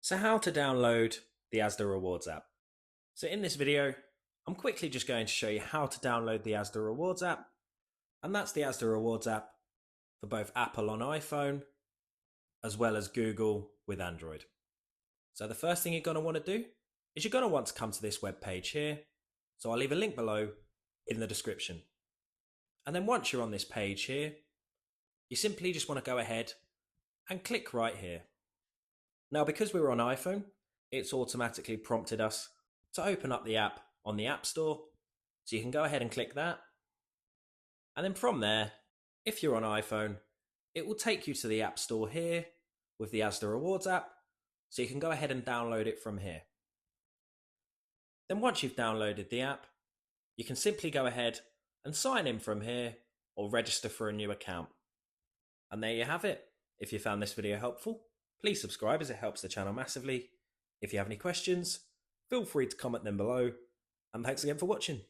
So how to download the Asda Rewards app. So in this video, I'm quickly just going to show you how to download the Asda Rewards app. And that's the Asda Rewards app for both Apple on iPhone as well as Google with Android. So the first thing you're going to want to do is you're going to want to come to this web page here. So I'll leave a link below in the description. And then once you're on this page here, you simply just want to go ahead and click right here. Now, because we're on iPhone, it's automatically prompted us to open up the app on the App Store. So you can go ahead and click that. And then from there, if you're on iPhone, it will take you to the App Store here with the Asda Rewards app. So you can go ahead and download it from here. Then once you've downloaded the app, you can simply go ahead and sign in from here or register for a new account. And there you have it. If you found this video helpful, please subscribe as it helps the channel massively. If you have any questions, feel free to comment them below. And thanks again for watching.